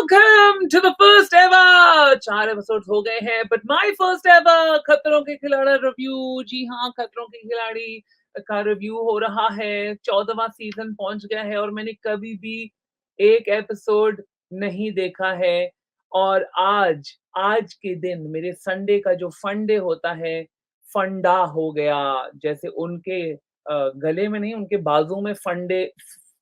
Welcome to the first ever 4 episodes हो गए हैं बट माय फर्स्ट एवर खतरों के खिलाड़ी रिव्यू। जी हाँ, खतरों के खिलाड़ी का रिव्यू हो रहा है। 14वां सीजन पहुंच गया है और मैंने कभी भी एक एपिसोड नहीं देखा है। और आज आज के दिन मेरे संडे का जो फंडे होता है, फंडा हो गया। जैसे उनके गले में नहीं, उनके बाजू में फंडे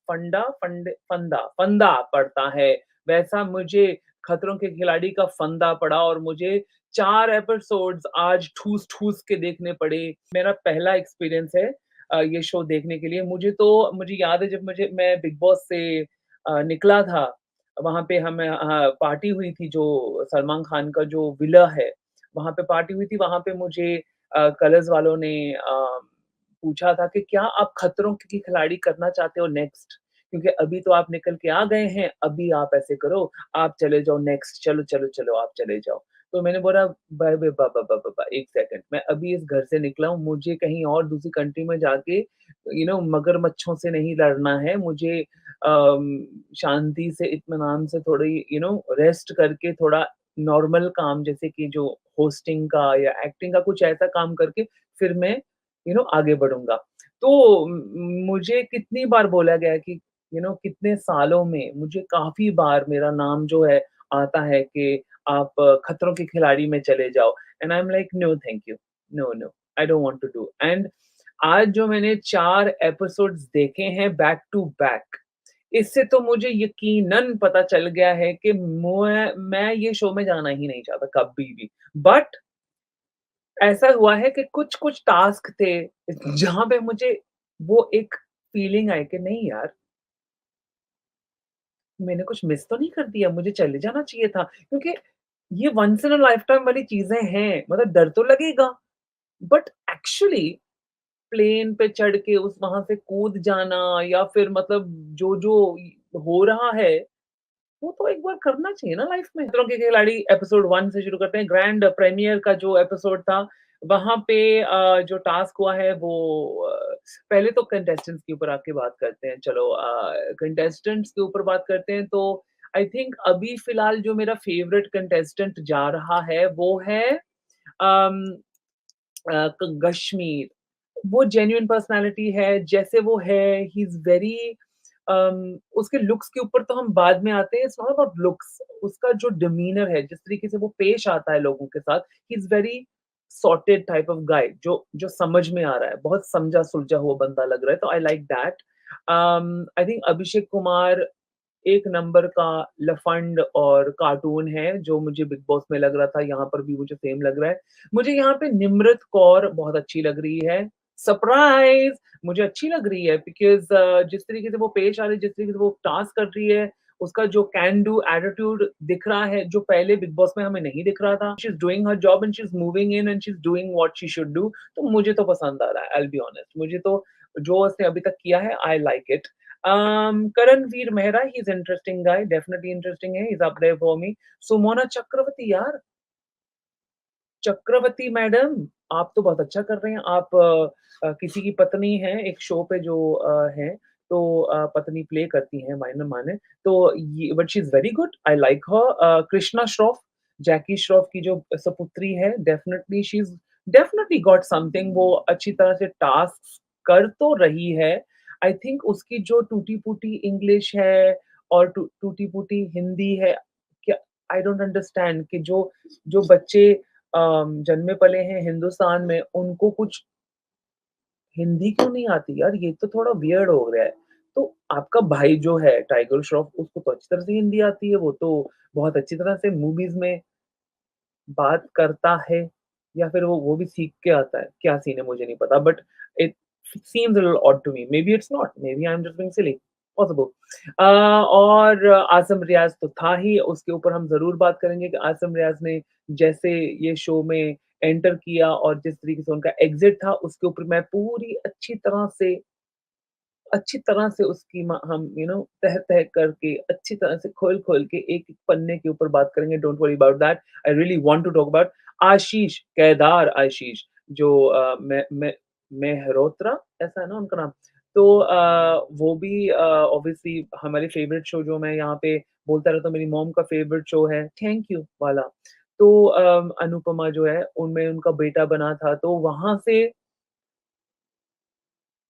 फंडा फंडे फंदा फंदा पड़ता है, वैसा मुझे खतरों के खिलाड़ी का फंदा पड़ा और मुझे 4 एपिसोड्स आज ठूस-ठूस के देखने पड़े। मेरा पहला एक्सपीरियंस है ये शो देखने के लिए। मुझे याद है जब मैं बिग बॉस से निकला था, वहाँ पे पार्टी हुई थी जो सलमान खान का जो विला है, वहाँ पे पार्टी हुई थी। वहाँ पे मुझे कलर्स वालों ने पूछा था कि क्या आप खतरों के खिलाड़ी करना चाहते हो नेक्स्ट? क्योंकि अभी तो आप निकल के आ गए हैं, अभी आप ऐसे करो, आप चले जाओ नेक्स्ट, चलो आप चले जाओ। तो मैंने बोला ब ब ब ब ब ब ब 1 सेकंड, मैं अभी इस घर से निकला हूँ, मुझे कहीं और दूसरी कंट्री में जाके मगरमच्छों से नहीं लड़ना है। मुझे शांति से, इत्मीनान से थोड़ी रेस्ट करके थोड़ा नॉर्मल काम जैसे कि जो होस्टिंग का या एक्टिंग का कुछ ऐसा काम करके फिर मैं आगे बढ़ूँगा। तो मुझे कितनी बार बोला गया है कि कितने सालों में मुझे काफ़ी बार मेरा नाम जो है आता है कि आप खतरों के खिलाड़ी में चले जाओ and I am like no thank you, no, I don't want to do. And आज जो मैंने 4 एपिसोड्स देखे हैं बैक टू बैक, इससे तो मुझे यकीनन पता चल गया है कि मैं ये शो में जाना ही नहीं चाहता कभी भी। बट ऐसा हुआ है कि कुछ-कुछ टास्क थे, जहाँ पे मुझे वो एक फीलिंग आई कि नहीं यार, मैंने कुछ मिस तो नहीं कर दिया, मुझे चले जाना चाहिए था। क्योंकि ये वन्स इन अ लाइफ़टाइम वाली चीज़ें हैं, मतलब डर तो लगेगा, बट एक्चुअली प्लेन पे चढ़ के उस वहाँ से कूद जाना या फिर मतलब जो-जो हो रहा है, वो तो एक बार करना चाहिए ना लाइफ में। खतरों के खिलाड़ी एपिसोड 1 से शुरू करते हैं। ग्रैंड प्रीमियर का जो एपिसोड था, वहाँ पे जो टास्क हुआ है वो पहले तो कंटेस्टेंट्स के ऊपर आके बात करते हैं। चलो कंटेस्टेंट्स के ऊपर बात करते हैं तो आई थिंक अभी फ़िलहाल जो मेरा फ़ेवरेट कंटेस्टेंट जा रहा है वो है अम, क गश्मीर। वो जेन्युइन पर्सनैलिटी है, जैसे वो है, ही इज़ वेरी उसके लुक्स के ऊपर तो हम बाद में आते हैं, इट्स नॉट अबाउट लुक्स, उसका जो डिमीनर है, जिस तरीके से वो पेश आता है लोगों के साथ, he is very sorted type of guy जो समझ में आ रहा है, बहुत समझा-सुलझा हुआ बंदा लग रहा है, तो I like that. I think Abhishek Kumar एक नंबर का लफंड और कार्टून है, जो मुझे बिग बॉस में लग रहा था, यहाँ पर भी मुझे सेम लग रहा है। मुझे यहाँ पे निम्रत कौर बहुत अच्छी लग रही है। सरप्राइज़! मुझे अच्छी लग रही है बिकॉज़ जिस तरीके से वो पेश आ रही है, जिस तरीके से वो टास्क कर रही है, उसका जो कैन डू एटीट्यूड दिख रहा है, जो पहले बिग बॉस में हमें नहीं दिख रहा था। She is doing her job and she is moving in and she is doing what she should do. तो मुझे तो पसंद आ रहा है, आई विल बी ऑनेस्ट। मुझे तो जो उसने अभी तक किया है, I like it. Karanveer Mehra, he is interesting guy, definitely interesting है, he is up there for me. Sumona Chakraborty यार, चक्रवर्ती मैडम, आप तो बहुत अच्छा कर रहे हैं। आप किसी की पत्नी हैं, एक शो पे जो हैं, तो पत्नी प्ले करती हैं मायने माने। तो ये but she is very good, I like her. Krishna Shroff, Jackie Shroff की जो सपुत्री है, definitely she is definitely got something. वो अच्छी तरह से टास्क कर तो रही है। आई थिंक उसकी जो टूटी-फूटी इंग्लिश है और टूटी-फूटी हिंदी है, क्या आई डोंट अंडरस्टैंड कि जो जो बच्चे जन्मे पले हैं हिंदुस्तान में, उनको कुछ हिंदी क्यों नहीं आती यार? ये तो थोड़ा वियर्ड हो गया है। तो आपका भाई जो है टाइगर श्रॉफ, उसको तो अच्छी तरह से हिंदी आती है, वो तो बहुत अच्छी तरह से मूवीज़ में बात करता है या फिर वो भी सीख के आता है? क्या सीन है मुझे नहीं पता but it seems a little odd to me. Maybe it's not, maybe I am just being silly, possible. और आसिम रियाज़ तो था ही, उसके ऊपर हम ज़रूर बात करेंगे कि आसिम रियाज़ ने जैसे ये शो में एंटर किया और जिस तरीके से उनका एग्ज़िट था, उसके ऊपर मैं पूरी अच्छी तरह से उसकी हम तह-तह करके अच्छी तरह से खोल-खोल के एक-एक पन्ने के ऊपर बात करेंगे, don't worry about that. I really want to talk about Ashish, Kedar Ashish, जो मेहरोत्रा, ऐसा है ना उनका नाम? तो वो भी ऑब्वियसली हमारे फेवरेट शो जो मैं यहाँ पे बोलता रहता हूँ मेरी मॉम का फेवरेट शो है थैंक यू वाला। तो अनुपमा जो है उनमें उनका बेटा बना था तो वहाँ से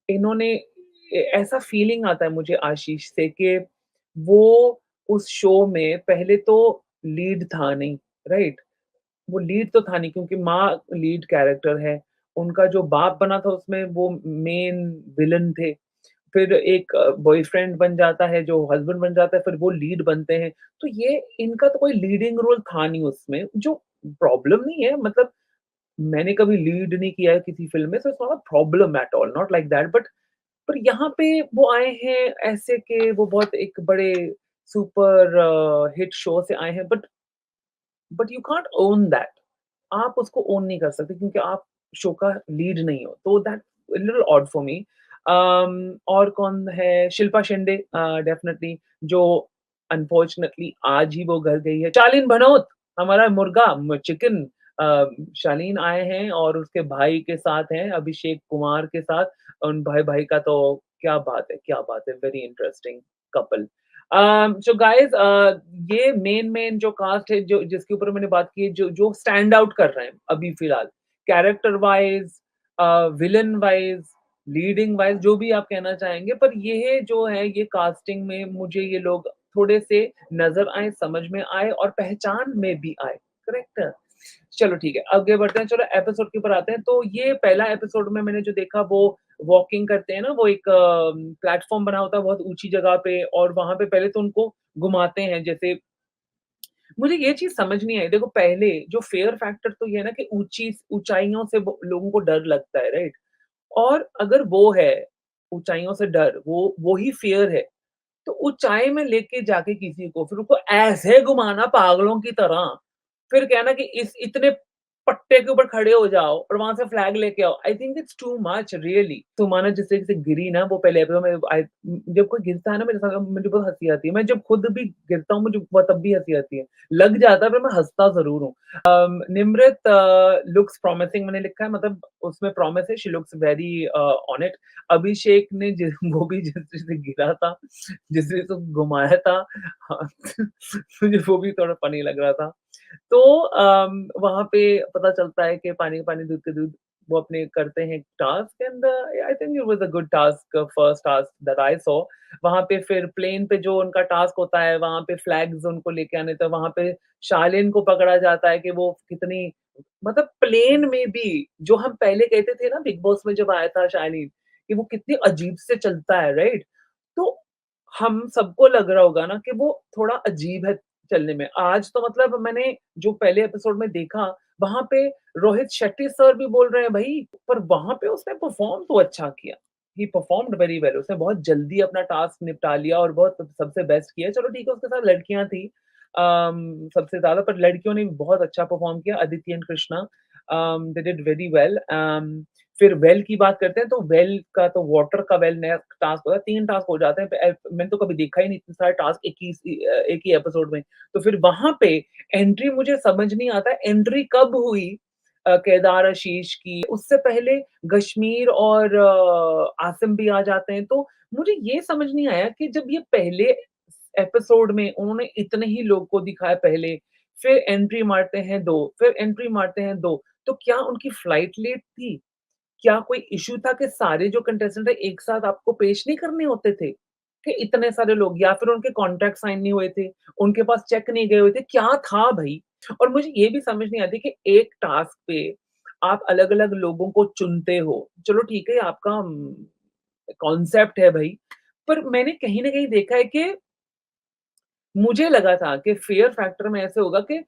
इन्होंने ऐसा फीलिंग आता है मुझे आशीष से कि वो उस शो में पहले तो लीड था नहीं, राइट? वो लीड तो था नहीं क्योंकि माँ लीड कैरेक्टर है। उनका जो बाप बना था उसमें वो मेन विलेन थे। फिर एक बॉयफ्रेंड बन जाता है, जो हस्बैंड बन जाता है, फिर वो लीड बनते हैं। तो ये इनका तो कोई लीडिंग रोल था नहीं उसमें, जो प्रॉब्लम नहीं है मतलब मैंने कभी लीड नहीं किया है किसी फ़िल्म में, so it's not a problem at all, not like that but पर यहाँ पे वो आए हैं ऐसे कि वो बहुत एक बड़े सुपर हिट शो से आए हैं but you can't own that. आप उसको ओन नहीं कर सकते क्योंकि आप शो का लीड नहीं हो। तो that little odd for me. और कौन है? शिल्पा शिंदे डेफिनिटली जो अनफॉर्चुनेटली आज ही वो घर गई है। शालीन भनोत हमारा मुर्गा चिकन शालीन आए हैं और उसके भाई के साथ हैं अभिषेक कुमार के साथ। उन भाई-भाई का तो क्या बात है, क्या बात है! Very interesting couple. So guys ये मेन जो कास्ट है जो जिसके ऊपर मैंने बात की है जो जो स्टैंड आउट कर रहे हैं अभी फ़िलहाल, character wise villain wise, leading wise जो भी आप कहना चाहेंगे पर ये जो है ये कास्टिंग में मुझे ये लोग थोड़े से नज़र आए, समझ में आए और पहचान में भी आए, करेक्ट? चलो ठीक है, आगे बढ़ते हैं, चलो एपिसोड के ऊपर आते हैं। तो ये पहला एपिसोड में मैंने जो देखा वो वॉकिंग करते हैं ना, वो एक प्लेटफ़ॉर्म बना होता है बहुत ऊँची जगह पे और वहाँ पे पहले तो उनको घुमाते हैं जैसे मुझे ये चीज़ समझ नहीं आई। देखो पहले जो फ़ियर फैक्टर तो ये है ना कि ऊँची ऊँचाइयों से ब लोगों को डर लगता है, राइट? और अगर वो है, ऊँचाइयों से डर, वो ही फ़ियर है, तो ऊँचाई में लेके जाके किसी को फिर उसको ऐसे घुमाना पागलों की तरह, फिर कहना कि इस इतने पट्टे के ऊपर खड़े हो जाओ और वहाँ से फ्लैग लेके आओ। I think it's too much really. Sumona जिस तरीके से गिरी ना वो पहले एपिसोड में जब कोई गिरता है ना मेरे साथ मुझे बहुत हँसी आती है। मैं जब खुद भी गिरता हूँ मुझे तब भी हँसी आती है। लग जाता है पर मैं हँसता ज़रूर हूँ। निम्रत लुक्स प्रॉमिसिंग मैंने लिखा है मतलब उसमें प्रॉमिस है she looks very on it. Abhishek ने वो भी जिस तरह से गिरा था, जिस तरह से घुमाया था, हाँ, मुझे वो भी थोड़ा फनी लग रहा था। तो वहाँ पे पता चलता है कि पानी का पानी दूध का दूध वो अपने करते हैं task and I think it was a good task first task that I saw. वहाँ पे फिर प्लेन पे जो उनका टास्क होता है, वहाँ पे फ्लैग्स उनको लेके आने तो वहाँ पे शालीन को पकड़ा जाता है कि वो कितनी मतलब प्लेन में भी जो हम पहले कहते थे ना बिग बॉस में जब आया था शालीन, कि वो कितनी अजीब से चलता है, राइट? तो हम सबको लग रहा होगा ना कि वो थोड़ा अजीब है चलने में। आज तो मतलब मैंने जो पहले एपिसोड में देखा, वहाँ पे रोहित शेट्टी सर भी बोल रहे हैं भई, पर वहाँ पे उसने परफ़ॉर्म तो अच्छा किया। ही परफ़ॉर्म्ड वेरी वेल उसने बहुत जल्दी अपना टास्क निपटा लिया और बहुत सबसे बेस्ट किया। चलो ठीक है उसके साथ लड़कियाँ थी सबसे ज़्यादा पर लड़कियों ने भी बहुत अच्छा परफ़ॉर्म किया, Aditi and Krishna they did very well फिर वेल की बात करते हैं तो वेल का तो वाटर का वेल नया टास्क होता है, 3 टास्क हो जाते हैं। मैंने तो कभी देखा ही नहीं इतने सारे टास्क एक ही एपिसोड में। तो फिर वहाँ पे एंट्री मुझे समझ नहीं आता एंट्री कब हुई केदार आशीष की, उससे पहले कश्मीर और आसिम भी आ जाते हैं। तो मुझे ये समझ नहीं आया कि जब ये पहले एपिसोड में उन्होंने इतने ही लोग को दिखाया पहले, फिर एंट्री मारते हैं 2, फिर एंट्री मारते हैं 2, तो क्या उनकी फ्लाइट लेट थी? क्या कोई इश्यू था कि सारे जो कंटेस्टेंट है एक साथ आपको पेश नहीं करने होते थे? कि इतने सारे लोग या फिर उनके कॉन्ट्रैक्ट साइन नहीं हुए थे, उनके पास चेक नहीं गए हुए थे, क्या था भई? और मुझे ये भी समझ नहीं आती कि एक टास्क पे आप अलग-अलग लोगों को चुनते हो। चलो ठीक है आपका कॉन्सेप्ट है भई, पर मैंने कहीं न कहीं देखा है कि मुझे लगा था कि फियर फैक्टर में ऐसे होगा कि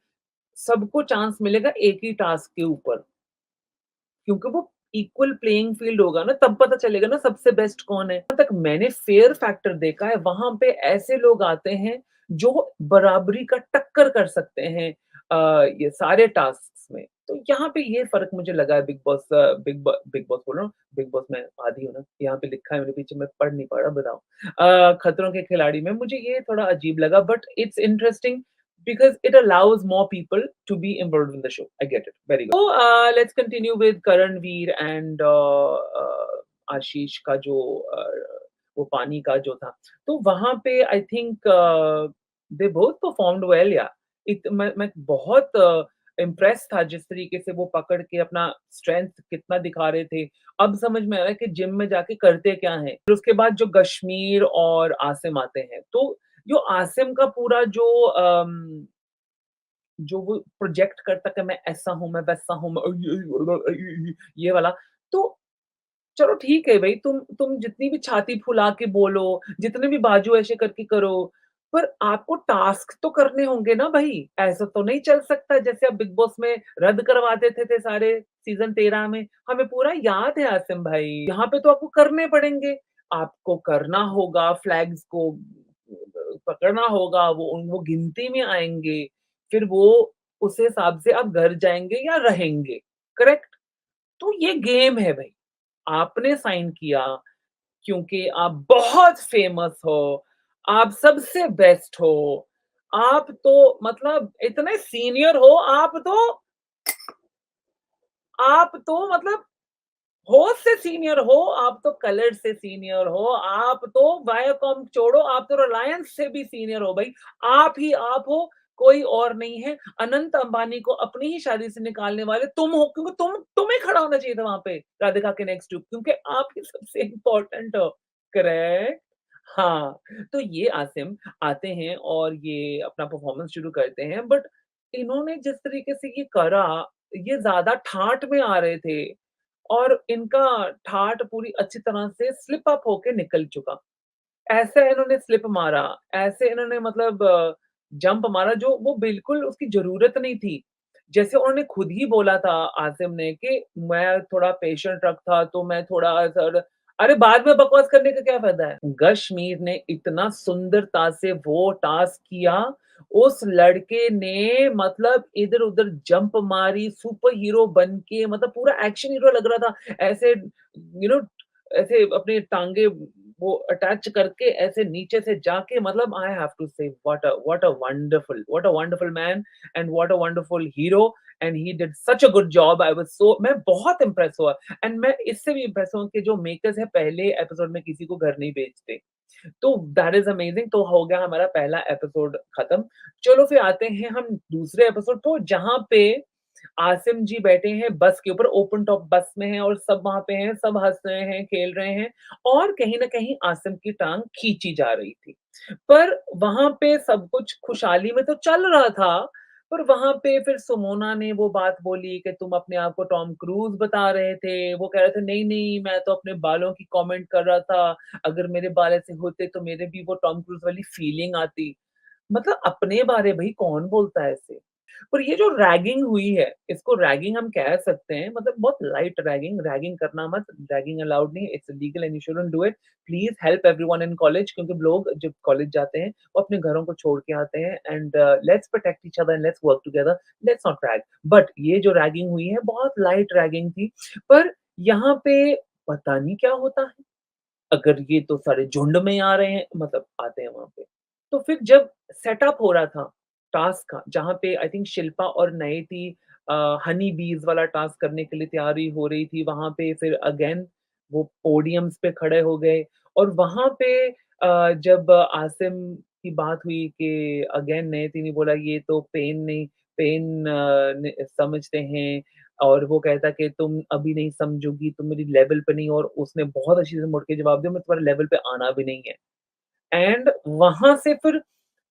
सबको चांस मिलेगा एक ही टास्क के ऊपर। क्योंकि वो इक्वल प्लेइंग फील्ड होगा ना तब पता चलेगा ना सबसे बेस्ट कौन है। जहाँ तक मैंने फेयर फैक्टर देखा है वहाँ पे ऐसे लोग आते हैं जो बराबरी का टक्कर कर सकते हैं ये सारे टास्क्स में। तो यहाँ पे ये फ़र्क मुझे लगा है बिग बॉस बोल रहा हूँ, बिग बॉस मैं आदी हूँ ना, यहाँ पे लिखा है मेरे पीछे मैं पढ़ नहीं पा रहा बताओ। खतरों के खिलाड़ी में मुझे ये थोड़ा अजीब लगा but it's interesting because it allows more people to be involved in the show. I get it. Very good. So let's continue with Karan Veer and आशीष का जो वो पानी का जो था। तो वहाँ पे I think they both performed well या मैं बहुत इम्प्रेस था जिस तरीके से वो पकड़ के अपना स्ट्रेंथ कितना दिखा रहे थे। अब समझ में आ रहा है कि जिम में जाके करते क्या हैं। फिर उसके बाद जो कश्मीर और आसिम आते हैं, तो जो आसिम का पूरा जो वो प्रोजेक्ट करता कि मैं ऐसा हूँ, मैं वैसा हूँ, मैं ये वाला, तो चलो ठीक है भई, तुम जितनी भी छाती फुला के बोलो, जितने भी बाजू ऐसे करके करो, पर आपको टास्क तो करने होंगे ना भई। ऐसा तो नहीं चल सकता जैसे आप बिग बॉस में रद्द करवा देते थे सारे सीज़न 13 में। हमें पूरा याद है आसिम भाई, यहाँ पे तो आपको करने पड़ेंगे। आपको करना होगा, फ्लैग्स को पकड़ना होगा, वो गिनती में आएँगे, फिर वो उस हिसाब से आप घर जाएँगे या रहेंगे, करेक्ट? तो ये गेम है भई। आपने साइन किया क्योंकि आप बहुत फेमस हो, आप सबसे बेस्ट हो, आप तो मतलब इतने सीनियर हो, आप तो मतलब होस्ट से सीनियर हो, आप तो कलर्स से सीनियर हो, आप तो वायाकॉम छोड़ो, आप तो रिलायंस से भी सीनियर हो भई। आप ही आप हो, कोई और नहीं है। अनंत अंबानी को अपनी ही शादी से निकालने वाले तुम हो, क्योंकि तुम्हें खड़ा होना चाहिए था वहाँ पे, राधिका के नेक्स्ट टू, क्योंकि आप ही सबसे इम्पोर्टेंट हो। करेक्ट? हाँ, तो ये आसिम आते हैं और ये अपना परफॉर्मेंस शुरू करते हैं, बट इन्होंने जिस तरीके से ये करा, ये ज़्यादा ठाठ में आ रहे थे और इनका ठाठ पूरी अच्छी तरह से स्लिप अप होके निकल चुका। ऐसे इन्होंने स्लिप मारा, ऐसे इन्होंने मतलब जंप मारा जो वो बिल्कुल उसकी ज़रूरत नहीं थी। जैसे उन्होंने खुद ही बोला था आसिम ने कि मैं थोड़ा पेशेंट रख था, तो मैं थोड़ा सर अरे बाद में बकवास करने का क्या फ़ायदा है? कश्मीर ने इतना सुंदरता से वो टास्क किया, उस लड़के ने मतलब इधर-उधर जंप मारी, सुपर हीरो बन के मतलब पूरा एक्शन हीरो लग रहा था। ऐसे ऐसे अपनी टाँगे वो अटैच करके ऐसे नीचे से जाके मतलब आई हैव टू से what a wonderful man and what a wonderful hero and he did such a good job. I was so मैं बहुत इम्प्रेस हुआ एंड मैं इससे भी इम्प्रेस हुआ कि जो मेकर्स हैं पहले एपिसोड में किसी को घर नहीं भेजते। तो दैट इज़ अमेजिंग। तो हो गया हमारा पहला एपिसोड खत्म। चलो फिर आते हैं हम दूसरे एपिसोड को जहाँ पे आसिम जी बैठे हैं बस के ऊपर, ओपन टॉप बस में हैं और सब वहाँ पे हैं, सब हँस रहे हैं, खेल रहे हैं और कहीं न कहीं आसिम की टाँग खींची जा रही थी। पर वहाँ पे सब कुछ खुशहाली में तो चल रहा था, पर वहाँ पे फिर सुमोना ने वो बात बोली कि तुम अपने आप को टॉम क्रूज़ बता रहे थे। वो कह रहे थे नहीं-नहीं मैं तो अपने बालों की कमेंट कर रहा था। अगर मेरे बाल ऐसे होते तो मेरे भी वो टॉम क्रूज़ वाली फीलिंग आती। मतलब अपने बारे भई कौन बोलता है ऐसे? पर ये जो रैगिंग हुई है, इसको रैगिंग हम कह सकते हैं, मतलब बहुत लाइट रैगिंग, रैगिंग करना मत, रैगिंग अलाउड नहीं, it's illegal and you shouldn't do it. Please help everyone in college, क्योंकि लोग जब कॉलेज जाते हैं, वो अपने घरों को छोड़ के आते हैं and let's protect each other and let's work together, let's not rag. But ये जो रैगिंग हुई है, बहुत लाइट रैगिंग थी, पर यहाँ पे पता नहीं क्या होता है? अगर ये तो सारे झुंड में आ रहे हैं मतलब आते हैं वहाँ पे। तो फिर जब सेटअप हो रहा था टास्क का, जहाँ पे आई थिंक शिल्पा और नयति हनी बीज़ वाला टास्क करने के लिए तैयारी हो रही थी, वहाँ पे फिर अगेन वो पोडियम्स पे खड़े हो गए और वहाँ पे जब आसिम की बात हुई कि अगेन नयति ने बोला ये तो पेन नहीं, पेन न समझते हैं और वो कहता कि तुम अभी नहीं समझोगी, तुम मेरी लेवल पे नहीं हो, और उसने बहुत अच्छे से मुड़ के जवाब दिया, मैं तुम्हारे लेवल पे आना भी नहीं है। एंड वहाँ से फिर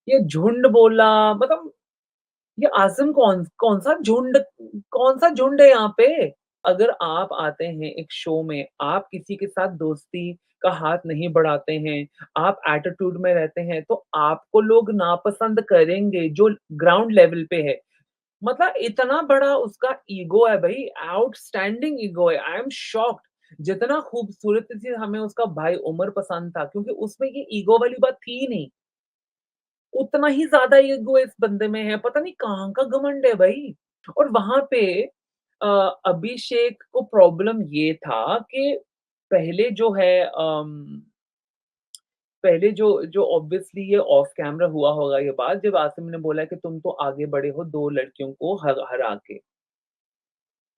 ये झुंड बोला, मतलब ये आज़म कौन-सा झुंड है यहाँ पे? अगर आप आते हैं एक शो में, आप किसी के साथ दोस्ती का हाथ नहीं बढ़ाते हैं, आप एटीट्यूड में रहते हैं, तो आपको लोग नापसंद करेंगे, जो ग्राउंड लेवल पे है। मतलब इतना बड़ा उसका ईगो है भई, आउटस्टैंडिंग ईगो है। I am shocked. जितना खूबसूरती से हमें उसका भाई उमर पसंद था, क्योंकि उसमें ये ईगो वाली बात थी ही नहीं। उतना ही ज़्यादा ईगो इस बंदे में है, पता नहीं कहाँ का घमंड है भई। और वहाँ पे अ, अभिषेक को प्रॉब्लम ये था कि पहले जो है पहले जो जो ऑब्वियसली ये ऑफ कैमरा हुआ होगा ये बात, जब आसिम ने बोला कि तुम तो आगे बढ़े हो 2 लड़कियों को हरा के।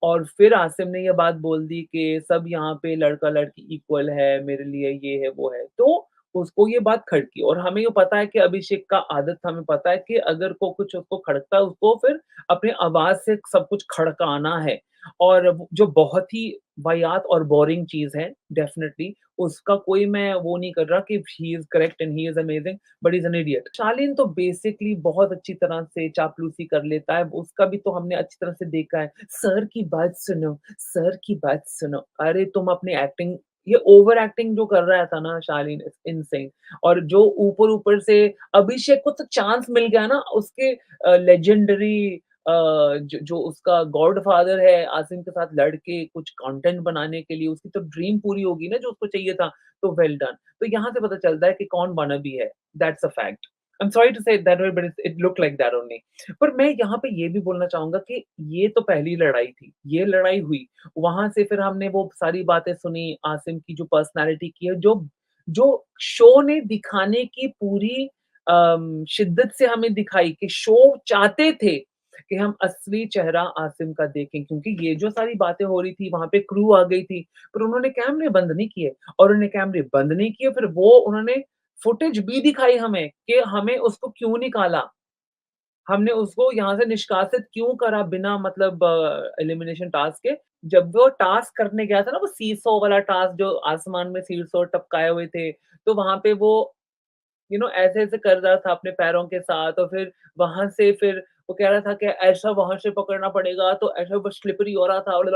और फिर आसिम ने ये बात बोल दी कि सब यहाँ पे लड़का-लड़की इक्वल है, मेरे लिए ये है, वो है। तो उसको ये बात खटकी और हमें ये पता है कि अभिषेक का आदत हमें पता है कि अगर को कुछ उसको खड़कता है, उसको फिर अपनी आवाज़ से सब कुछ खड़काना है। और वो जो बहुत ही वाहियात और बोरिंग चीज़ है डेफ़िनिटली, उसका कोई मैं वो नहीं कर रहा कि he is correct and he is amazing, but he is an idiot. Shaleen तो बेसिकली बहुत अच्छी तरह से चापलूसी कर लेता है, उसका भी तो हमने अच्छी तरह से देखा है। सर की बात सुनो, सर की बात सुनो। अरे तुम अपनी एक्टिंग ये ओवर एक्टिंग जो कर रहा था ना शालीन इट्स इनसेन। और जो ऊपर-ऊपर से अभिषेक को तो चांस मिल गया ना उसके लेजेंडरी जो जो उसका गॉडफ़ादर है आसिम के साथ लड़ के कुछ कंटेंट बनाने के लिए उसकी तो ड्रीम पूरी होगी ना जो उसको चाहिए था, तो वेल डन। तो यहाँ से पता चलता है कि कौन वानाबी है, that's a fact. I am sorry to say it that way but it looked like that only. पर मैं यहाँ पे ये भी बोलना चाहूँगा कि ये तो पहली लड़ाई थी, ये लड़ाई हुई, वहाँ से फिर हमने वो सारी बातें सुनी, आसिम की जो पर्सनैलिटी की है, जो जो शो ने दिखाने की पूरी शिद्दत से हमें दिखाई कि शो चाहते थे कि हम असली चेहरा आसिम का देखें क्योंकि ये जो सारी बातें हो रही थी, वहाँ पे क्रू आ गई थी, पर उन्होंने कैमरे बंद नहीं किए और उन्होंने कैमरे बंद नहीं किए, फिर वो उन्होंने फुटेज भी दिखाई हमें कि हमें उसको क्यों निकाला। हमने उसको यहाँ से निष्कासित क्यों करा बिना मतलब एलिमिनेशन टास्क के। जब वो टास्क करने गया था ना वो सीसॉ वाला टास्क जो आसमान में सीसॉ टपकाए हुए थे, तो वहाँ पे वो ऐसे-ऐसे कर रहा था अपने पैरों के साथ और फिर वहाँ से फिर वो कह रहा था कि ऐसा वहाँ से पकड़ना पड़ेगा, तो ऐसा वो स्लिपरी हो रहा था and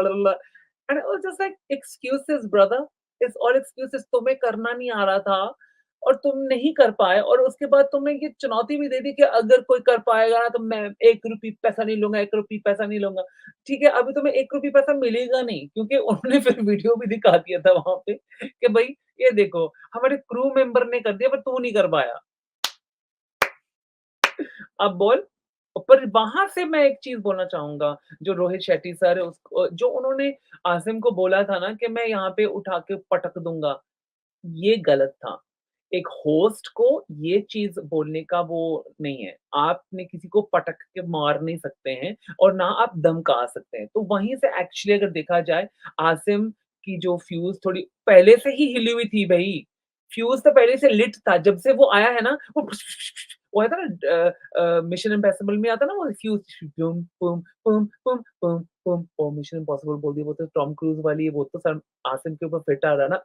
I was just like excuses brother, it's all excuses तुम्हें करना नहीं आ रहा था और तुम नहीं कर पाए और उसके बाद तुमने ये चुनौती भी दे दी कि अगर कोई कर पाएगा ना तो मैं 1 रुपए पैसा नहीं लूँगा, 1 रुपए पैसा नहीं लूँगा। ठीक है, अभी तुम्हें 1 रुपए पैसा मिलेगा नहीं क्योंकि उन्होंने फिर वीडियो भी दिखा दिया था वहाँ पे कि भई ये देखो हमारे क्रू मेंबर ने कर दिया पर तू नहीं कर पाया। अब बोल। पर वहाँ से मैं एक चीज़ बोलना चाहूँगा, जो रोहित शेट्टी सर है जो उन्होंने आसिम को बोला था ना कि मैं यहाँ पे उठा के पटक दूँगा, ये गलत था। एक होस्ट को ये चीज़ बोलने का वो नहीं है। आपने किसी को पटक के मार नहीं सकते हैं और ना आप धमका सकते हैं। तो वहीं से एक्चुअली अगर देखा जाए, आसिम की जो फ्यूज़ थोड़ी पहले से ही हिली हुई थी भई। फ्यूज़ तो पहले से लिट था। जब से वो आया है ना, वो आता है ना मिशन इम्पॉसिबल में आता है ना वो फ्यूज़ पुम पुम पुम पुम पुम पुम ओह! मिशन इम्पॉसिबल बोल दिया, वो तो टॉम क्रूज़ वाली है, वो तो सर आसिम के ऊपर फिट आ रहा है ना।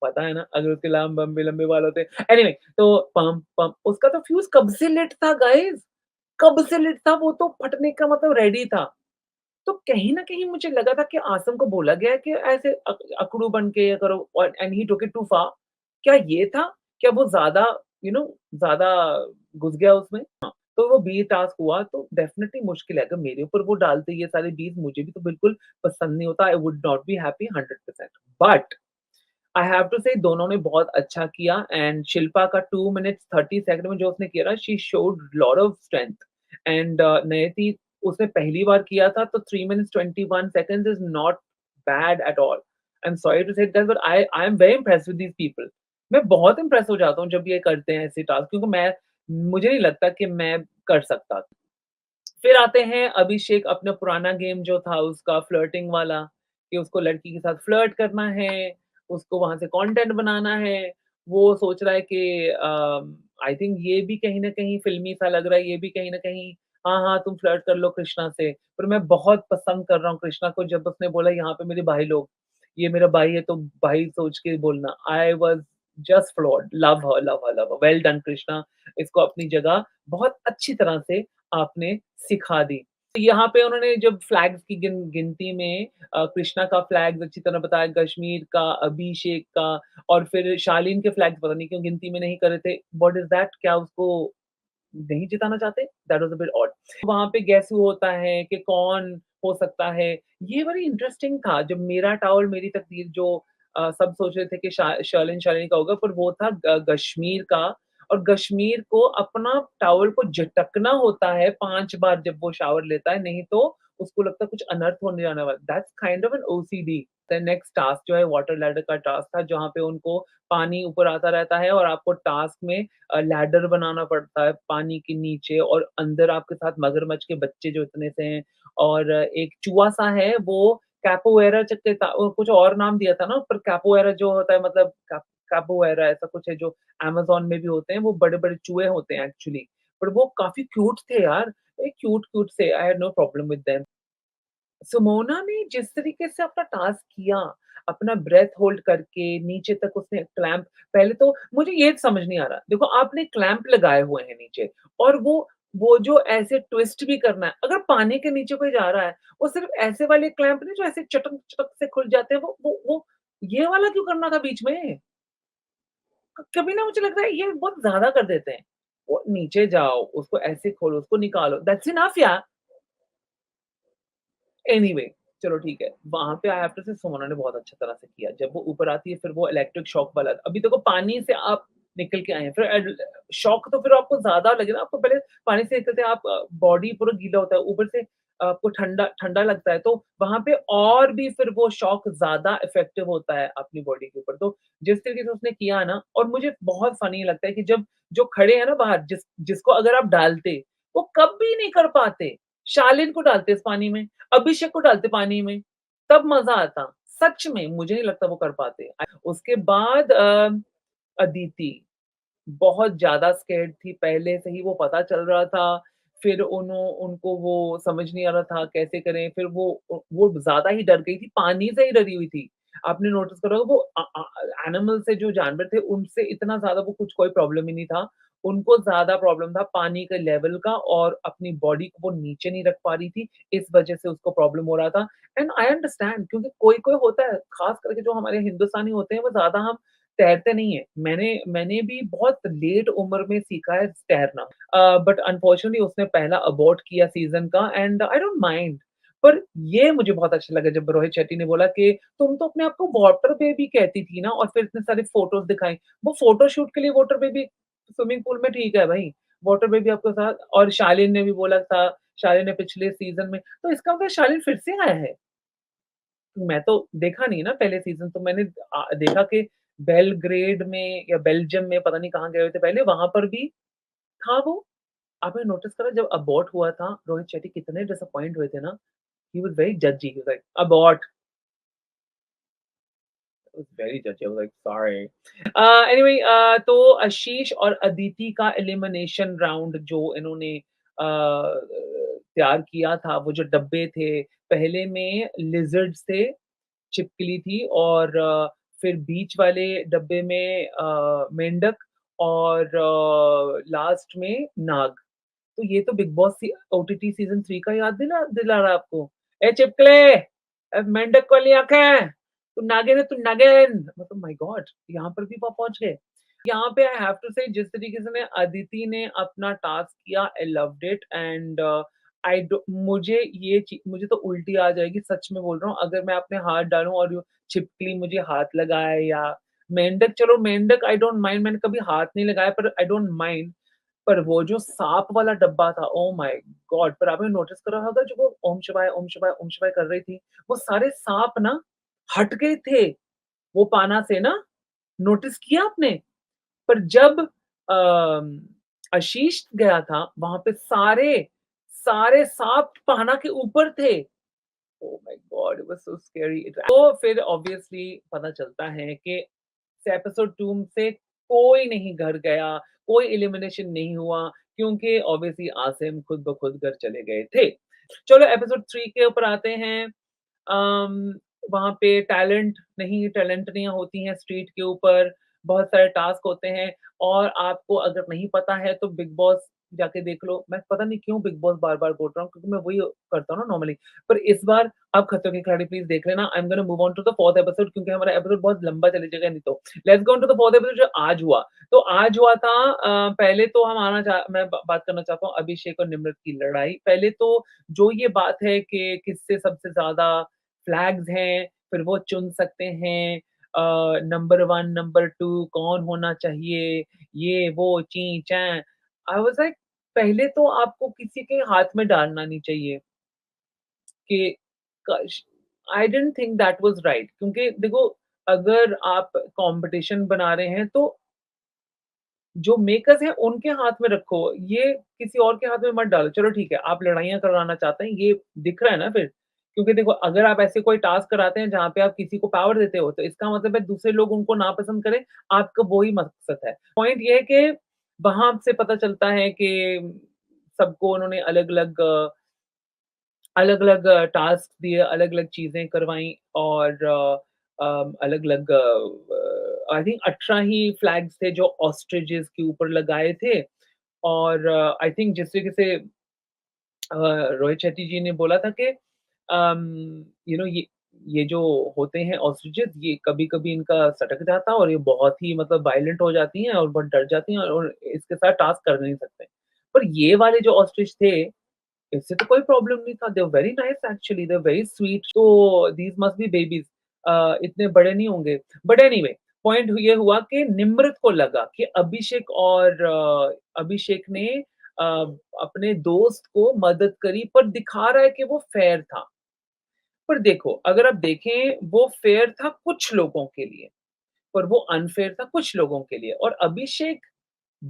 पता है ना, अगर उसके लंबे-लंबे बाल होते। एनीवे तो पम पम उसका तो फ्यूज़ कब से लिट था गाइज़, कब से लिट था, वो तो फटने का मतलब रेडी था। तो कहीं न कहीं मुझे लगा था कि आसिम को बोला गया है कि ऐसे अकड़ू बन के ये करो और एंड ही टूक इट टू फार। क्या ये था? क्या वो ज़्यादा ज़्यादा घुस गया उसमें? हाँ, तो वो 20 टास्क हुआ तो डेफ़िनिटली मुश्किल है। अगर मेरे ऊपर वो डालते ये सारे 20 मुझे भी तो बिल्कुल पसंद नहीं होता। I would not be happy 100% but I have to say दोनों ने बहुत अच्छा किया एंड शिल्पा का 2 मिनट्स 30 सेकंड में जो उसने किया ना she showed lot of strength and नयति उसने पहली बार किया था तो 3 minutes 21 seconds is not bad at all. I am sorry to say that but I am very impressed with these people. मैं बहुत इम्प्रेस हो जाता हूँ जब ये करते हैं ऐसे टास्क क्योंकि मुझे नहीं लगता कि मैं कर सकता। फिर आते हैं अभिषेक अपना पुराना गेम जो था उसका फ्लर्टिंग वाला, कि उसको लड़की के साथ फ्लर्ट करना है, उसको वहाँ से कंटेंट बनाना है। वो सोच रहा है कि आई थिंक ये भी कहीं न कहीं फ़िल्मी सा लग रहा है, ये भी कहीं न कहीं हाँ, हाँ, तुम फ्लर्ट कर लो कृष्णा से। पर मैं बहुत पसंद कर रहा हूँ कृष्णा को जब उसने बोला यहाँ पे मेरे भाई लोग, ये मेरा भाई है तो भाई सोच के बोलना। I was just floored, love her, love her, love her. Well done Krishna, इसको अपनी जगह बहुत अच्छी तरह से आपने सिखा दी। यहाँ पे उन्होंने जब फ्लैग्स की गिनती में कृष्णा का फ्लैग्स अच्छी तरह बताया, कश्मीर का, अभिषेक का और फिर शालीन के फ्लैग्स पता नहीं क्यों गिनती में नहीं कर रहे थे। What is that? क्या उसको नहीं जिताना चाहते? That was a bit odd. वहाँ पे गेस हू होता है कि कौन हो सकता है? ये बड़ी इंटरेस्टिंग था जब मेरा टावल मेरी तकदीर जो सब सोच रहे थे कि शालीन का होगा पर वो था कश्मीर का और कश्मीर को अपना टॉवल को झटकना होता है 5 बार जब वो शावर लेता है, नहीं तो उसको लगता है कुछ अनर्थ होने जाने वाला, that's kind of an OCD. The next task जो है वाटर लैडर का टास्क था, जहाँ पे उनको पानी ऊपर आता रहता है और आपको टास्क में लैडर बनाना पड़ता है पानी के नीचे, और अंदर आपके साथ मगरमच्छ के बच्चे जो इतने से हैं, और एक चूहा सा है वो कैपोएरा चक्के था, कुछ और नाम दिया था ना, पर कैपोएरा जो होता है मतलब कैपोएरा ऐसा कुछ है जो अमेज़न में भी होते हैं, वो बड़े-बड़े चूहे होते हैं एक्चुअली। पर वो काफ़ी क्यूट थे यार, क्यूट क्यूट से, I had no problem with them. Sumona ने जिस तरीके से अपना टास्क किया, अपना ब्रेथ होल्ड करके नीचे तक उसने क्लैंप, पहले तो मुझे ये समझ नहीं आ रहा, देखो आपने क्लैंप लगाए हुए हैं नीचे, और वो जो ऐसे ट्विस्ट भी करना है, अगर पानी के नीचे कोई जा रहा है, वो सिर्फ़ ऐसे वाले क्लैंप नहीं जो ऐसे चटक चटक से खुल जाते हैं, वो ये वाला क्यों करना था बीच में? कभी ना मुझे लगता है ये बहुत ज़्यादा कर देते हैं। वो नीचे जाओ, उसको ऐसे खोलो, उसको निकालो, दैट्स इनफ यार। एनीवे चलो ठीक है। वहाँ पे आई हैव टू से सुमना ने बहुत अच्छा तरह से किया। जब वो ऊपर आती है फिर वो इलेक्ट्रिक शॉक वाला, अभी देखो पानी से आप निकल के आए हैं, फिर शॉक तो फिर आपको ज़्यादा लगेगा। आपको पहले पानी से निकलते आप बॉडी पूरा गीला होता है, ऊपर से आपको ठंडा ठंडा लगता है, तो वहाँ पे और भी फिर वो शॉक ज़्यादा इफ़ेक्टिव होता है अपनी बॉडी के ऊपर। तो जिस तरीके से उसने किया ना, और मुझे बहुत फ़नी लगता है कि जब जो खड़े हैं ना बाहर, जिसको अगर आप डालते, वो कभी नहीं कर पाते। शालिन को डालते इस पानी में, अभिषेक को डालते पानी में, तब मज़ा आता। सच में मुझे नहीं लगता वो कर पाते। उसके बाद अदिति बहुत ज़्यादा स्कैर्ड थी, पहले से ही वो पता चल रहा था, फिर उनको वो समझ नहीं आ रहा था कैसे करें, फिर वो ज़्यादा ही डर गई थी, पानी से ही डरी हुई थी। आपने नोटिस करा होगा वो एनिमल से, जो जानवर थे उनसे इतना ज़्यादा वो कुछ कोई प्रॉब्लम ही नहीं था। उनको ज़्यादा प्रॉब्लम था पानी के लेवल का, और अपनी बॉडी को वो नीचे नहीं रख पा रही थी, इस वजह से उसको प्रॉब्लम हो रहा था। एंड आई अंडरस्टैंड, क्योंकि कोई-कोई होता है, ख़ास करके जो हमारे हिंदुस्तानी होते हैं, वो ज़्यादा हम तैरते नहीं हैं। मैंने मैंने भी बहुत लेट उम्र में सीखा है तैरना। बट अनफॉर्चुनेटली उसने पहला अबॉर्ट किया सीज़न का, एंड आई डोंट माइंड। पर ये मुझे बहुत अच्छा लगा जब रोहित शेट्टी ने बोला कि तुम तो अपने आप को वाटर बेबी कहती थी ना, और फिर इतने सारे फोटोज़ दिखाई। वो फोटो शूट के लिए वाटर बेबी स्विमिंग पूल में ठीक है भाई, वाटर बेबी आपके साथ। और शालीन ने भी बोला था, शालीन ने पिछले सीज़न में, तो इसका मतलब शालीन फिर से आया है। मैं तो देखा नहीं ना पहले सीज़न, तो मैंने देखा कि बेलग्रेड में या बेल्जियम में, पता नहीं कहाँ गए हुए थे पहले, वहाँ पर भी था वो। आपने नोटिस करा जब अबॉर्ट हुआ था, रोहित शेट्टी कितने डिसअपॉइंट हुए थे ना? He was very Jajji, he was like abort, he was very Jajji, I was like sorry. Anyway तो आशीष और अदिति का एलिमिनेशन राउंड जो इन्होंने तैयार किया था, वो जो डब्बे थे, पहले में लिज़र्ड्स थे, छिपकली थी, और फिर बीच वाले डब्बे में मेंढक, और लास्ट में नाग। तो ये तो बिग बॉस ओटीटी सीज़न 3 का याद दिला दिला रहा है आपको। ए छिपकली, मेंढक वाली आँखें, तू नागिन है तू नागिन। मतलब माय गॉड! यहाँ पर भी वो पहुँच गए। यहाँ पे आई हैव टू से जिस तरीके से ने अदिति ने अपना टास्क किया, I loved it, and I do मुझे ये ची मुझे तो उल्टी आ जाएगी, सच में बोल रहा हूँ, अगर मैं अपने हाथ डालूँ और यो छिपकली मुझे हाथ लगाए, या मेंढक, चलो मेंढक आई डोंट माइंड, मैंने कभी हाथ नहीं लगाया, पर आई डोंट माइंड। पर वो जो साँप वाला डब्बा था, ओह माय गॉड! पर आपने नोटिस करा होगा जब वो ओम शिवाय, ओम शिवाय, ओम शिवाय कर रही थी, वो सारे साँप ना हट गए थे, वो पाना से ना, नोटिस किया आपने? पर जब आशीष गया था, वहाँ पे सारे साँप पाना के ऊपर थे। Oh my God! It was so scary. तो फिर ऑब्वियसली पता चलता है कि एपिसोड 2 से कोई नहीं घर गया, कोई एलिमिनेशन नहीं हुआ, क्योंकि ऑब्वियसली आसिम खुद ब खुद घर चले गए थे। चलो एपिसोड 3 के ऊपर आते हैं। अम, वहाँ पे टैलेंट नहीं होती हैं स्ट्रीट के ऊपर, बहुत सारे टास्क होते हैं, और आपको अगर नहीं पता है तो बिग बॉस जाके देख लो। मैं पता नहीं क्यों बिग बॉस बार-बार बोल रहा हूँ, क्योंकि मैं वही करता हूँ ना नॉर्मली। पर इस बार आप खतरों के खिलाड़ी प्लीज़ देख लेना। I am gonna move on to the 4th episode, क्योंकि हमारा एपिसोड बहुत लंबा चले जाएगा नहीं तो। Let's go on to the 4th episode जो आज हुआ। तो आज हुआ था पहले तो हम आना चाह मैं ब बात करना चाहता हूँ अभिषेक और निम्रत की लड़ाई। पहले तो जो ये बात है कि किससे सबसे ज़्यादा फ्लैग्स हैं, फिर वो चुन सकते हैं नंबर 1, नंबर 2 कौन होना चाहिए, ये वो ची-चैं। आई वाज़ लाइक पहले तो आपको किसी के हाथ में डालना नहीं चाहिए। कि कश I didn't think that was right, क्योंकि देखो, अगर आप कॉम्पिटिशन बना रहे हैं तो जो मेकर्स हैं उनके हाथ में रखो, ये किसी और के हाथ में मत डालो। चलो ठीक है, आप लड़ाइयाँ करवाना चाहते हैं, ये दिख रहा है ना फिर। क्योंकि देखो, अगर आप ऐसे कोई टास्क कराते हैं जहाँ पे आप किसी को पावर देते हो, तो इसका मतलब है दूसरे लोग उनको नापसंद करें, आपका वो ही मकसद है। पॉइंट ये है कि वहाँ से पता चलता है कि सबको उन्होंने अलग-अलग टास्क दिए, अलग-अलग चीज़ें करवाईं और अलग-अलग आई थिंक 18 ही फ्लैग्स थे जो ऑस्ट्रिचेस के ऊपर लगाए थे और आई थिंक जिस तरीके से रोहित शेट्टी जी ने बोला था कि ये जो होते हैं ऑस्ट्रिचेस, ये कभी-कभी इनका सटक जाता है और ये बहुत ही मतलब वायलेंट हो जाती हैं और बहुत डर जाती हैं और इसके साथ टास्क कर नहीं सकते। पर ये वाले जो ऑस्ट्रिच थे, इससे तो कोई प्रॉब्लम नहीं था। They were very nice actually, they are very sweet. तो दीज़ मस्ट बी बेबीज़, इतने बड़े नहीं होंगे। बट एनीवे, पॉइंट ये हुआ कि निम्रत को लगा कि अभिषेक ने अ, अपने दोस्त को मदद करी, पर दिखा रहा है कि वो फेयर था। पर देखो, अगर आप देखें, वो फेयर था कुछ लोगों के लिए, पर वो अनफेयर था कुछ लोगों के लिए और अभिषेक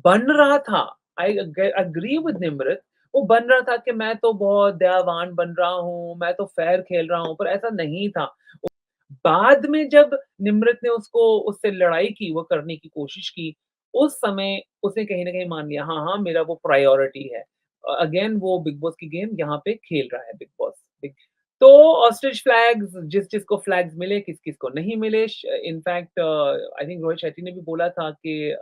बन रहा था। आई एग्री विद निम्रत, वो बन रहा था कि मैं तो बहुत दयावान बन रहा हूँ, मैं तो फेयर खेल रहा हूँ, पर ऐसा नहीं था। बाद में जब निम्रत ने उससे लड़ाई की, वो करने की कोशिश की, उस समय उसने कहीं न कहीं मान लिया, हाँ, हाँ, मेरा वो प्रायोरिटी है। अगेन वो बिग बॉस की गेम यहाँ पे खेल रहा है बिग बॉस। बिग तो ऑस्ट्रिच फ्लैग्स, जिस-जिस को फ्लैग्स मिले, किस-किस को नहीं मिले। In fact I think Rohit Shetty ने भी बोला था कि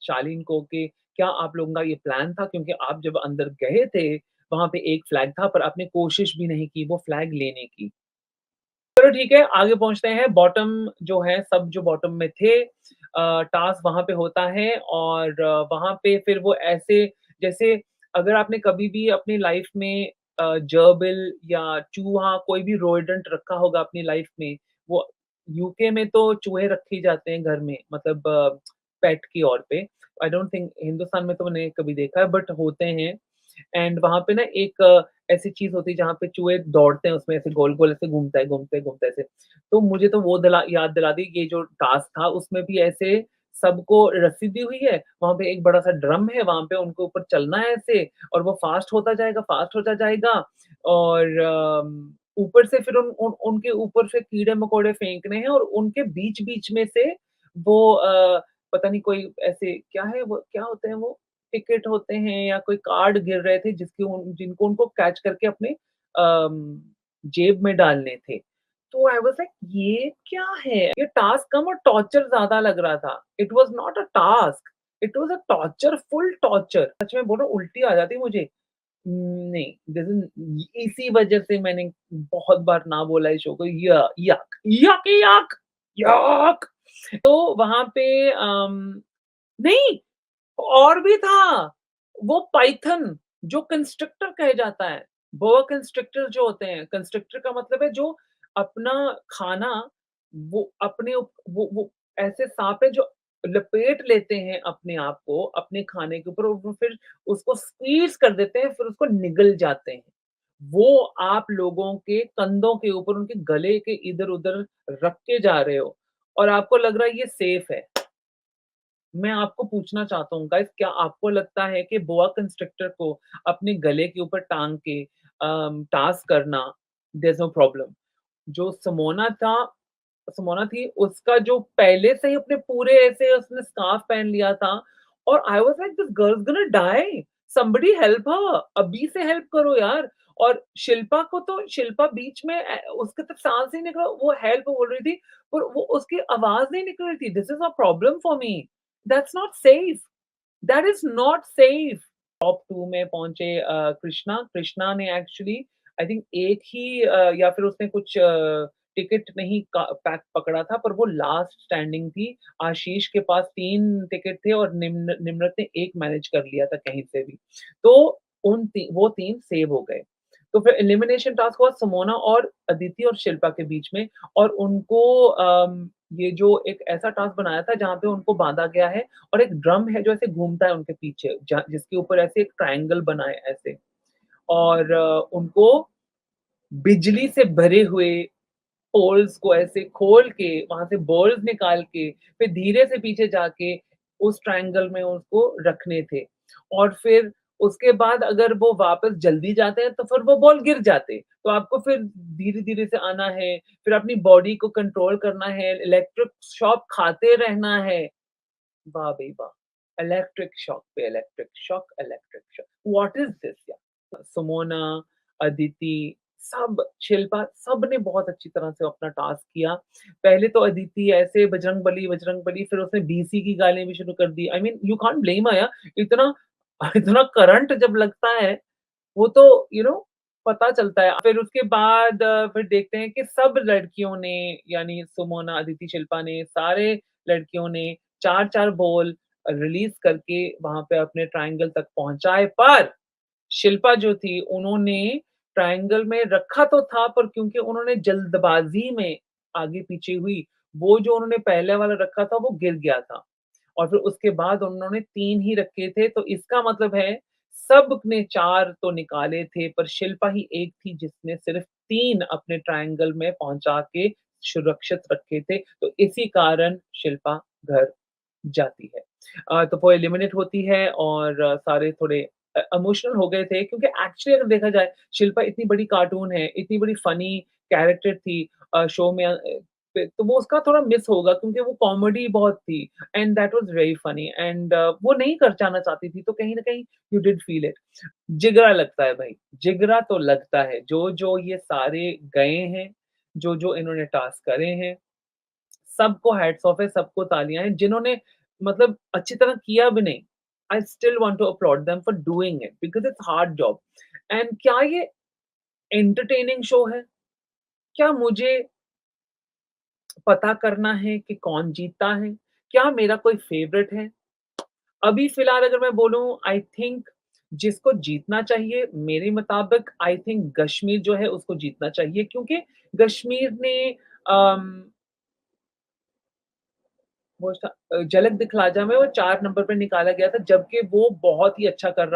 शालीन को कि क्या आप लोगों का ये प्लान था? क्योंकि आप जब अंदर गए थे, वहाँ पे एक फ्लैग था, पर आपने कोशिश भी नहीं की वो फ्लैग लेने की। चलो ठीक है, आगे पहुँचते हैं। बॉटम जो है, सब जो बॉटम में थे, टास्क वहाँ पे होता है और वहाँ पे फिर वो ऐसे, जैसे अगर आपने कभी भी अपनी लाइफ में जर्बिल या चूहा, कोई भी रोडेंट रखा होगा अपनी लाइफ में, वो यूके में तो चूहे रखे ही जाते हैं घर में, मतलब पेट की तौर पे। आई डोंट थिंक हिंदुस्तान में तो मैंने कभी देखा है, बट होते हैं। एंड वहाँ पे ना एक ऐसी चीज़ होती है जहाँ पे चूहे दौड़ते हैं, उसमें ऐसे गोल-गोल ऐसे घूमता है, घूमते, घूमते ऐसे। तो मुझे तो वो याद दिला दी, ये जो टास्क था उसमें भी ऐसे सबको रस्सी दी हुई है, वहाँ पे एक बड़ा-सा ड्रम है, वहाँ पे उनको ऊपर चलना है ऐसे और वो फास्ट होता जाएगा और ऊपर से फिर उनके ऊपर से कीड़े-मकोड़े फेंकने हैं और उनके बीच-बीच में से वो पता नहीं कोई ऐसे क्या है वो, क्या होते हैं वो? टिकट होते हैं या कोई कार्ड गिर रहे थे जिनको उनको कैच करके अपने अम, जेब में डालने थे। तो आई वाज़ लाइक, ये क्या है? ये टास्क कम और टॉर्चर ज़्यादा लग रहा था। It was not a task, it was a torture, full torture. सच में बोल रहा हूँ, उल्टी आ जाती मुझे। नहीं, दिस इज़ इसी वजह से मैंने बहुत बार ना बोला इस शो को, यक, यक, यक, यक। तो वहाँ पे नहीं, और भी था, वो पाइथन जो कंस्ट्रक्टर कहे जाता है, बोआ कंस्ट्रक्टर जो होते हैं, कंस्ट्रक्टर का मतलब है जो अपना खाना, वो अपने वो ऐसे साँप है जो लपेट लेते हैं अपने आप को, अपने खाने के ऊपर और वो फिर उसको स्क्वीज़ कर देते हैं, फिर उसको निगल जाते हैं। वो आप लोगों के कंधों के ऊपर, उनके गले के इधर-उधर रख के जा रहे हो और आपको लग रहा है ये सेफ है। मैं आपको पूछना चाहता हूँ गाइस, क्या आपको लगता है कि बोआ कंस्ट्रक्टर को अपने गले के ऊपर टाँग के टास्क करना, देयर इज़ नो प्रॉब्लम। जो समोना थी, उसका जो पहले से ही अपने पूरे ऐसे उसने स्कार्फ पहन लिया था और I was like, this girl is gonna die, somebody help her, अभी से हेल्प करो यार। और शिल्पा को तो, शिल्पा बीच में उसके तो साँस ही निकला, वो हेल्प बोल रही थी, पर वो उसकी आवाज़ नहीं निकल रही थी। This is a problem for me. That's not safe, that is not safe. Top 2 में पहुँचे कृष्णा ने एक्चुअली आई थिंक एक ही या फिर उसने कुछ टिकट नहीं का पैक पकड़ा था, पर वो लास्ट स्टैंडिंग थी। आशीष के पास 3 टिकट थे और निम्रत ने 1 मैनेज कर लिया था कहीं से भी। तो वो 3 सेव हो गए। तो फिर एलिमिनेशन टास्क हुआ सुमोना और अदिति और शिल्पा के बीच में और उनको ये जो एक ऐसा टास्क बनाया था जहाँ पे उनको बाँधा गया है और एक ड्रम है जो ऐसे घूमता है उनके पीछे, जिसके ऊपर ऐसे एक ट्रायंगल बना है ऐसे और उनको बिजली से भरे हुए पोल्स को ऐसे खोल के, वहाँ से बॉल्स निकाल के, फिर धीरे से पीछे जाके उस ट्रायंगल में उसको रखने थे। और फिर उसके बाद अगर वो वापस जल्दी जाते हैं, तो फिर वो बॉल गिर जाते। तो आपको फिर धीरे-धीरे से आना है, फिर अपनी बॉडी को कंट्रोल करना है, इलेक्ट्रिक शॉक खाते रहना है। वाह भई वाह! इलेक्ट्रिक शॉक पे electric shock, electric shock. What is this यार? सुमोना, अदिति, सब शिल्पा सबने बहुत अच्छी तरह से अपना टास्क किया। पहले तो अदिति ऐसे बजरंग बली फिर उसने बीसी की गालियाँ भी शुरू कर दी। I mean you can't blame her यार, इतना इतना करंट जब लगता है, वो तो पता चलता है। फिर उसके बाद फिर देखते हैं कि सब लड़कियों ने यानी सुमोना, अदिति, शिल्पा ने सारे लड़कियों ने 4-4 बॉल रिलीज़ करके वहाँ पे अपने ट्रायंगल तक पहुँचाए। पर शिल्पा जो थी उन्होंने ट्रायंगल में रखा तो था पर क्योंकि उन्होंने जल्दबाज़ी में आगे-पीछे हुई, वो जो उन्होंने पहले वाला रखा था वो गिर गया था। और फिर उसके बाद उन्होंने 3 ही रखे थे, तो इसका मतलब है सबने 4 तो निकाले थे, पर शिल्पा ही एक थी जिसने सिर्फ़ 3 अपने ट्रायंगल में पहुँचा के सुरक्षित रखे थे, तो इसी कारण शिल्पा घर जाती है। तो वो एलिमिनेट होती है और सारे थोड़े इमोशनल हो गए थे क्योंकि एक्चुअली अगर देखा जाए, शिल्पा इतनी बड़ी कार्टून है, इतनी बड़ी फ़नी कैरेक्टर थी शो में पे तो वो उसका थोड़ा मिस होगा क्योंकि वो कॉमेडी बहुत थी and that was very funny and वो नहीं कर जाना चाहती थी, तो कहीं न कहीं यू डिड फील इट। जिगरा लगता है भाई, जिगरा तो लगता है, जो-जो ये सारे गए हैं, जो-जो इन्होंने टास्क करे हैं, सबको हैट्स ऑफ है, सबको तालियाँ हैं, जिन्होंने मतलब अच्छी तरह किया भी नहीं, I still want to upload them for doing it because it's hard job and क्या ये एंटरटेनिंग शो है? क्या मुझे पता करना है कि कौन जीतता है? क्या मेरा कोई फ़ेवरेट है? अभी फ़िलहाल अगर मैं बोलूँ आई थिंक जिसको जीतना चाहिए मेरे मुताबिक आई थिंक कश्मीर जो है उसको जीतना चाहिए क्योंकि कश्मीर ने अम झलक दिखला जा में वो 4 नंबर पे निकाला गया था, जबकि वो बहुत ही अच्छा कर रहा